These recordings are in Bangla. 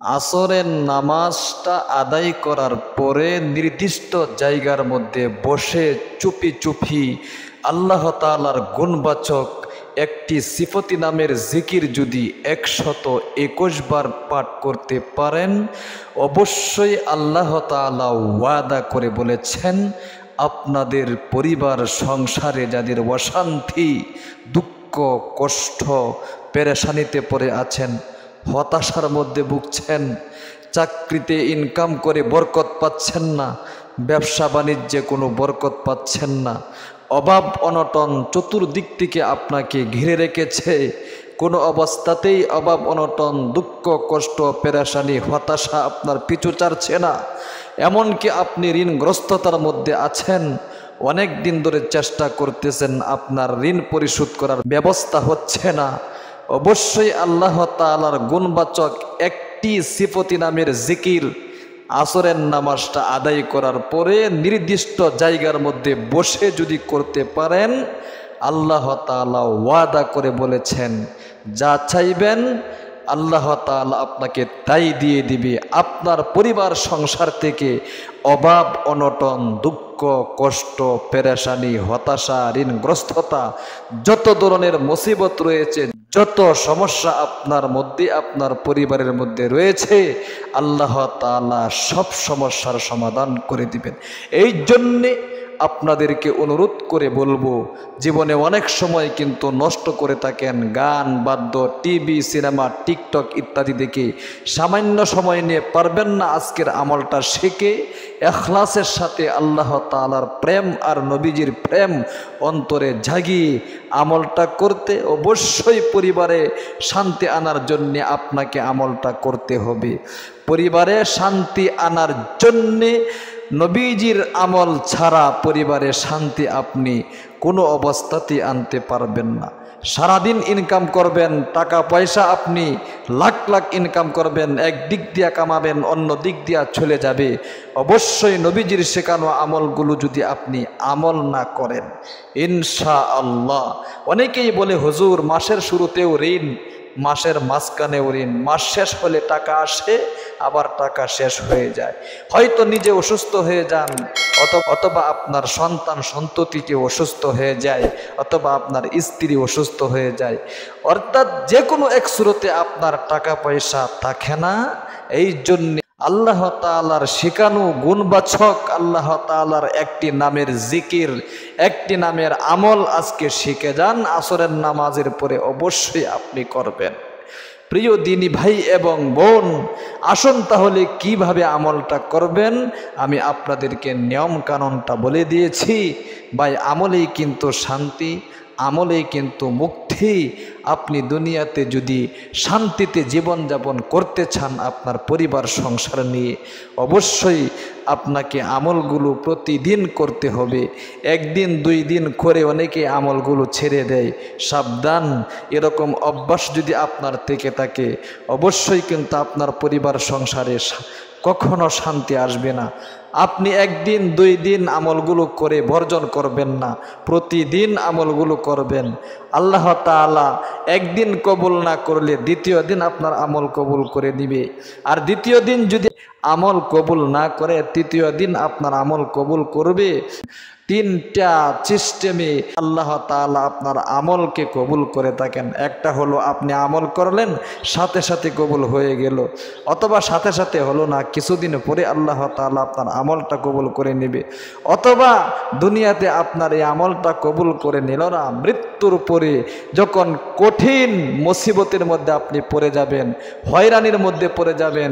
আসরের নামাজটা আদায় করার পরে নির্দিষ্ট জায়গার মধ্যে বসে চুপি চুপি আল্লাহ তাআলার গুণবাচক একটি সিফতি নামের জিকির যদি 121 বার পাঠ করতে পারেন, অবশ্যই আল্লাহ তাআলা ওয়াদা করে বলেছেন, আপনাদের পরিবার সংসারে যাদের অশান্তি, দুঃখ, কষ্ট, পেরেশানিতে পড়ে আছেন, হতাশার মধ্যে ভুগছেন, চাকরিতে ইনকাম করে বরকত পাচ্ছেন না, ব্যবসা বাণিজ্যে কোনো বরকত পাচ্ছেন না, অভাব অনটন চতুর্দিক থেকে আপনাকে ঘিরে রেখেছে, কোনো অবস্থাতেই অভাব অনটন দুঃখ কষ্ট পেরেশানি হতাশা আপনার পিছু ছাড়ছে না, এমনকি আপনি ঋণগ্রস্ততার মধ্যে আছেন, অনেক দিন ধরে চেষ্টা করতেছেন, আপনার ঋণ পরিশোধ করার ব্যবস্থা হচ্ছে না, অবশ্যই আল্লাহ তাআলার গুণবাচক একটি সিফতি নামের জিকির আসরের নামাজটা আদায় করার পরে নির্দিষ্ট জায়গার মধ্যে বসে যদি করতে পারেন, আল্লাহ তাআলা ওয়াদা করে বলেছেন, যা চাইবেন আল্লাহ তাআলা আপনাকে তাই দিয়ে দিবে। আপনার পরিবার সংসার থেকে অভাব অনটন দুঃখ কষ্ট পেরেশানি হতাশা ঋণগ্রস্ততা যত ধরনের মুসিবত রয়েছে, যত সমস্যা আপনার মধ্যে আপনার পরিবারের মধ্যে রয়েছে, আল্লাহ তাআলা সব সমস্যার সমাধান করে দিবেন। এই জন্যে আপনাদেরকে অনুরোধ করে বলবো, জীবনে অনেক সময় কিন্তু নষ্ট করে থাকেন গান বাদ্য টিভি সিনেমা টিকটক ইত্যাদি দেখে, সামান্য সময় নিয়ে পারবেন না আজকের আমলটা শিখে ইখলাসের সাথে আল্লাহ তাআলার প্রেম আর নবীজির প্রেম অন্তরে জাগিয়ে আমলটা করতে, অবশ্যই পরিবারে শান্তি আনার জন্য আপনাকে আমলটা করতে হবে। পরিবারে শান্তি আনার জন্যে নবীজির আমল ছাড়া পরিবারে শান্তি আপনি কোনো অবস্থাতেই আনতে পারবেন না। সারাদিন ইনকাম করবেন, টাকা পয়সা আপনি লাখ লাখ ইনকাম করবেন, এক দিক দিয়া কামাবেন অন্য দিক দিয়া চলে যাবে। অবশ্যই নবীজির শেখানো আমলগুলো যদি আপনি আমল না করেন, ইনশাআল্লাহ। অনেকেই বলে, হুজুর মাসের শুরুতেও ঋণ, মাসের মাঝখানেও ঋণ, মাস শেষ হলে টাকা আসে আবার টাকা শেষ হয়ে যায়, হয়তো নিজে অসুস্থ হয়ে যান, অথবা আপনার সন্তান সন্ততিকে অসুস্থ হয়ে যায়, অথবা আপনার স্ত্রী অসুস্থ হয়ে যায়, অর্থাৎ যে কোনো এক সুরতে আপনার টাকা পয়সা থাকে না। এই জন্য আল্লাহ তাআলার শেখানো গুণবাচক আল্লাহ তাআলার একটি নামের জিকির, একটি নামের আমল আজকে শিখে যান, আসরের নামাজের পরে অবশ্যই আপনি করবেন। প্রিয় দিনী ভাই এবং বোন, আসুন তাহলে কিভাবে আমলটা করবেন আমি আপনাদেরকে নিয়ম কানুনটা বলে দিয়েছি। ভাই, আমলেই কিন্তু শান্তি, আমলেই কিন্তু মুক্তি। আপনি দুনিয়াতে যদি শান্তিতে জীবনযাপন করতে চান আপনার পরিবার সংসার নিয়ে, অবশ্যই আপনাকে আমলগুলো প্রতিদিন করতে হবে। একদিন দুই দিন করে অনেকে আমলগুলো ছেড়ে দেয়, সাবধান। এরকম অভ্যাস যদি আপনার থেকে থাকে, অবশ্যই কিন্তু আপনার পরিবার সংসারে কখনো শান্তি আসবে না। আপনি একদিন দুই দিন আমলগুলো করে বর্জন করবেন না, প্রতিদিন আমলগুলো করবেন। আল্লাহ তাআলা একদিন কবুল না করলে দ্বিতীয় দিন আপনার আমল কবুল করে নিবে, আর দ্বিতীয় দিন যদি আমল কবুল না করে তৃতীয় দিন আপনার আমল কবুল করবে। তিনটা সিস্টেমে আল্লাহ তাআলা আপনার আমলকে কবুল করে থাকেন। একটা হলো আপনি আমল করলেন, সাথে সাথে কবুল হয়ে গেল, অথবা সাথে সাথে হলো না, কিছুদিন পরে আল্লাহ তাআলা আপনার আমলটা কবুল করে নেবে, অথবা দুনিয়াতে আপনার এই আমলটা কবুল করে নিল না, মৃত্যুর পরে যখন কঠিন মুসিবতের মধ্যে আপনি পড়ে যাবেন, হয়রানির মধ্যে পড়ে যাবেন,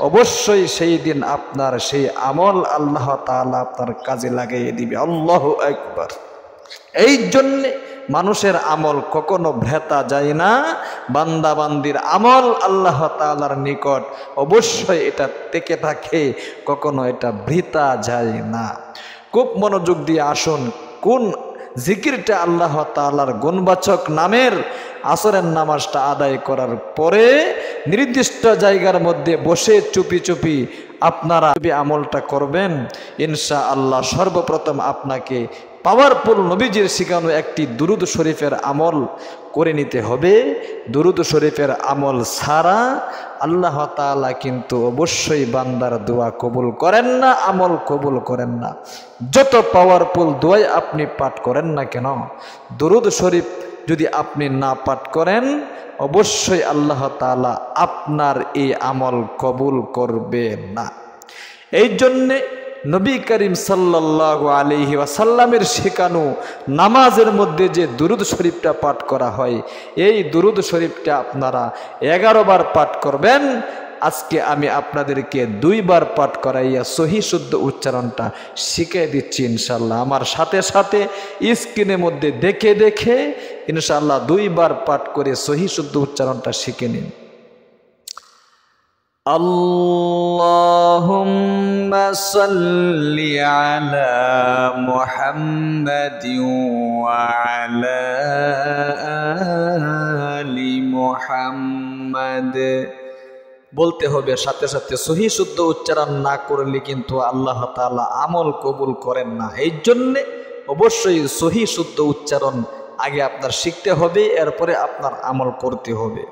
অবশ্যই সেই দিন আপনার সেই আমল আল্লাহ তাআলা আপনার কাজে লাগিয়ে দিবে। আল্লাহু আকবার। এই জন্যে মানুষের আমল কখনো ভ্রেতা যায় না, বান্দা বান্দির আমল আল্লাহ তাআলার নিকট অবশ্যই এটা টেকে থাকে, কখনো এটা বৃথা যায় না। খুব মনোযোগ দিয়ে আসুন, কোন জিকিরটা আল্লাহ তাআলার গুণবাচক নামের আসরের নামাজটা আদায় করার পরে নির্দিষ্ট জায়গার মধ্যে বসে চুপি চুপি আপনারা আমলটা করবেন, ইনশাআল্লাহ। সর্বপ্রথম আপনাকে পাওয়ারফুল নবীজির শিখানো একটি দুরুদ শরীফের আমল করে নিতে হবে। দুরুদ শরীফের আমল ছাড়া আল্লাহ তাআলা কিন্তু অবশ্যই বান্দার দোয়া কবুল করেন না, আমল কবুল করেন না। যত পাওয়ারফুল দোয়াই আপনি পাঠ করেন না কেন, দুরুদ শরীফ যদি আপনি না পাঠ করেন, অবশ্যই আল্লাহ তাআলা আপনার এই আমল কবুল করবে না। এই জন্যে নবী করিম সাল্লাল্লাহু আলাইহি ওয়াসাল্লামের শেখানো নামাজের মধ্যে যে দুরুদ শরীফটা পাঠ করা হয়, এই দুরুদ শরীফটা আপনারা 11 বার পাঠ করবেন। আজকে আমি আপনাদেরকে 2 বার পাঠ করাইয়া সহি শুদ্ধ উচ্চারণটা শিখিয়ে দিচ্ছি ইনশাল্লাহ। আমার সাথে সাথে স্ক্রিনের মধ্যে দেখে দেখে ইনশাল্লাহ 2 বার পাঠ করে সহি শুদ্ধ উচ্চারণটা শিখে নিন। আল্লাহুম্মা সাল্লি আলা মুহাম্মাদিন ওয়া আলা আলি মুহাম্মাদ বলতে হবে। সাথে সাথে সহি শুদ্ধ উচ্চারণ না করলে কিন্তু আল্লাহ তাআলা আমল কবুল করেন না। এই জন্যে অবশ্যই সহি শুদ্ধ উচ্চারণ আগে আপনার শিখতে হবে, এরপরে আপনার আমল করতে হবে।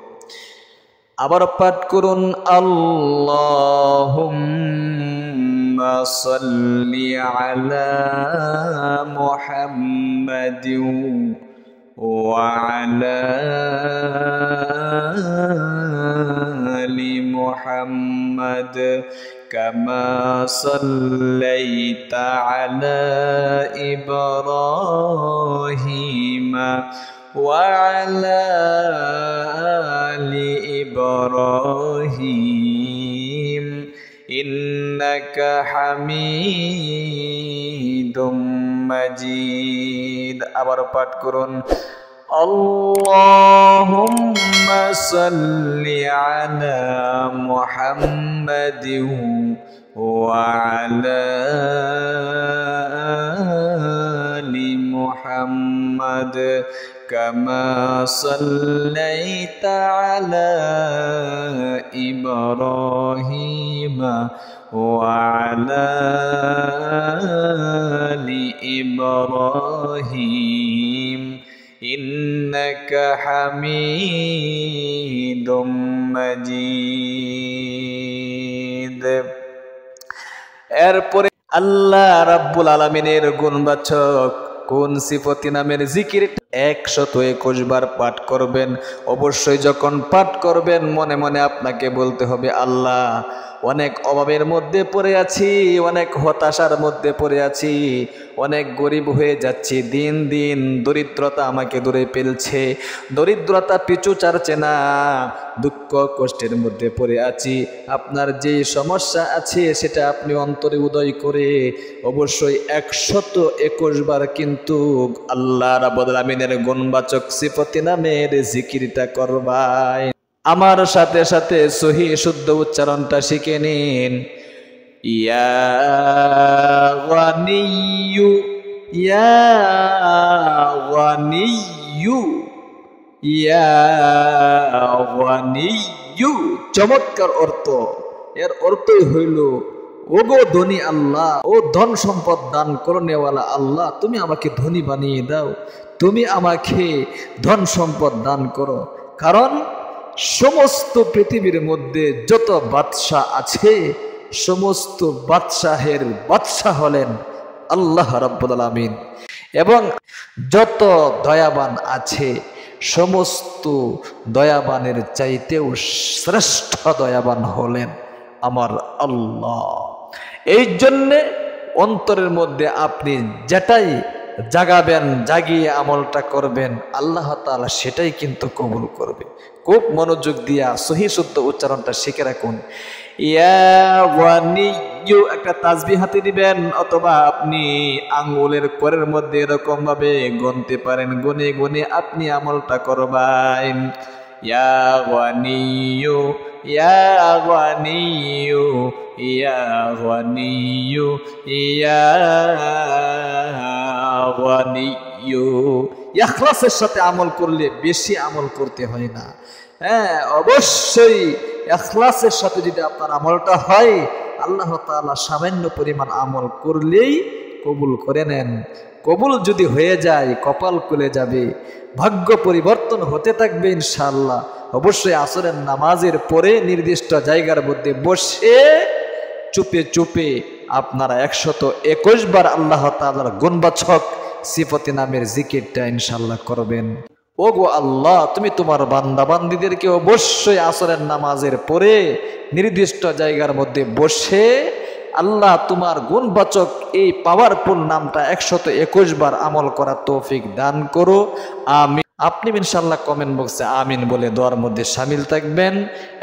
আবার পাঠ করুন, আল্লাহুম্মা সাল্লি আলা মুহাম্মাদিন ওয়া আলা আলি মুহাম্মাদ কামা সাল্লাইতা আলা ইব্রাহিমা وعلى آل إبراهيم إنك حميد مجيد। আবার পাঠ করুন, اللهم صل على محمد وعلى آل محمد كما صليت على إبراهيم وعلى آل إبراهيم إنك حميد مجيد। এরপরে আল্লাহ রাব্বুল আলামিনের গুণবাচক কোন সিফতি নামের জিকির 121 বার পাঠ করবেন। অবশ্যই যখন পাঠ করবেন মনে মনে আপনাকে বলতে হবে, আল্লাহ অনেক অভাবের মধ্যে পড়ে আছি, অনেক হতাশার মধ্যে পড়ে আছি, অনেক গরিব হয়ে যাচ্ছি, দিন দিন দরিদ্রতা আমাকে দূরে ফেলছে, দরিদ্রতা পিছু ছাড়ছে না, দুঃখ কষ্টের মধ্যে পড়ে আছি। আপনার যে সমস্যা আছে সেটা আপনি অন্তরে উদয় করে অবশ্যই 121 বার কিন্তু আল্লাহ রাব্বুল আলামিনের গুণবাচক সিফতি নামের জিকিরটা করবাই। আমার সাথে সাথে সহি শুদ্ধ উচ্চারণটা শিখে নিন। ইয়া গানিয়্যু ইয়া গানিয়্যু ইয়া গানিয়্যু। চমৎকার অর্থ। এর অর্থই হইল, ওগো ধনী আল্লাহ, ও ধন সম্পদ দান করনেওয়ালা আল্লাহ, তুমি আমাকে ধনী বানিয়ে দাও, তুমি আমাকে ধন সম্পদ দান করো। কারণ সমস্ত পৃথিবীর মধ্যে যত বাদশাহ আছে, সমস্ত বাদশাহের বাদশাহ হলেন আল্লাহ রাব্বুল আলামিন, এবং যত দয়াবান আছে সমস্ত দয়াবানের চাইতেও শ্রেষ্ঠ দয়াবান হলেন আমার আল্লাহ। এই জন্যে অন্তরের মধ্যে আপনি যেটাই জাগাবেন, জাগিয়ে আমলটা করবেন, আল্লাহ তাআলা সেটাই কিন্তু কবুল করবে। খুব মনোযোগ দিয়া সহি শুদ্ধ উচ্চারণটা শিখে রাখুন। ইয়া গানিয়্যু একটা তাসবিহ হাতে দিবেন, অথবা আপনি আঙ্গুলের করের মধ্যে এরকম ভাবে গুনতে পারেন, গুনে গুনে আপনি আমলটা করবেন। ইয়া গানিয়্যু ইয়া গানিয়্যু ইয়া গানিয়্যু ইয়া গানিয়্যু। ইখলাসের সাথে আমল করলে বেশি আমল করতে হয় না। হ্যাঁ, অবশ্যই ইখলাসের সাথে যদি আপনার আমলটা হয়, আল্লাহ তাআলা সামান্য পরিমাণ আমল করলেই কবুল করে নেন। কবুল যদি হয়ে যায় কপাল খুলে যাবে, ভাগ্য পরিবর্তন হতে থাকবে ইনশাআল্লাহ। অবশ্যই আসরের নামাজের পরে নির্দিষ্ট জায়গার মধ্যে বসে চুপে চুপে আপনারা 121 বার আল্লাহ তাআলার গুণবাচক সিফতি নামের জিকিরটা ইনশাআল্লাহ করবেন। ওগো আল্লাহ, তুমি তোমার বান্দা বান্দীদেরকে অবশ্যই আসরের নামাজের পরে নির্দিষ্ট জায়গার মধ্যে বসে আল্লাহ তোমার গুণবাচক এই পাওয়ারফুল নামটা 121 বার আমল করার তৌফিক দান করো, আমিন। আপনি ইনশাআল্লাহ কমেন্ট বক্সে আমিন বলে দোয়ার মধ্যে শামিল থাকবেন,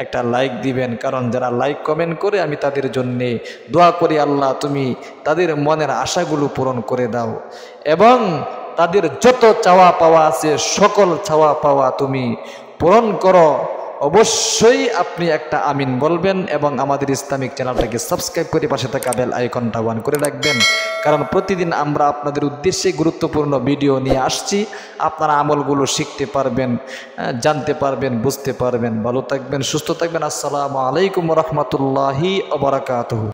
একটা লাইক দিবেন, কারণ যারা লাইক কমেন্ট করে আমি তাদের জন্যে দোয়া করি আল্লাহ তুমি তাদের মনের আশাগুলো পূরণ করে দাও এবং তাদের যত চাওয়া পাওয়া আছে সকল চাওয়া পাওয়া তুমি পূরণ করো। অবশ্যই আপনি একটা আমিন বলবেন এবং আমাদের ইসলামিক চ্যানেলটাকে সাবস্ক্রাইব করে পাশে থাকা বেল আইকনটা অন করে রাখবেন, কারণ প্রতিদিন আমরা আপনাদের উদ্দেশ্যে গুরুত্বপূর্ণ ভিডিও নিয়ে আসছি। আপনারা আমলগুলো শিখতে পারবেন, জানতে পারবেন, বুঝতে পারবেন। ভালো থাকবেন, সুস্থ থাকবেন। আসসালামু আলাইকুম ওয়া রাহমাতুল্লাহি ওয়া বারাকাতুহু।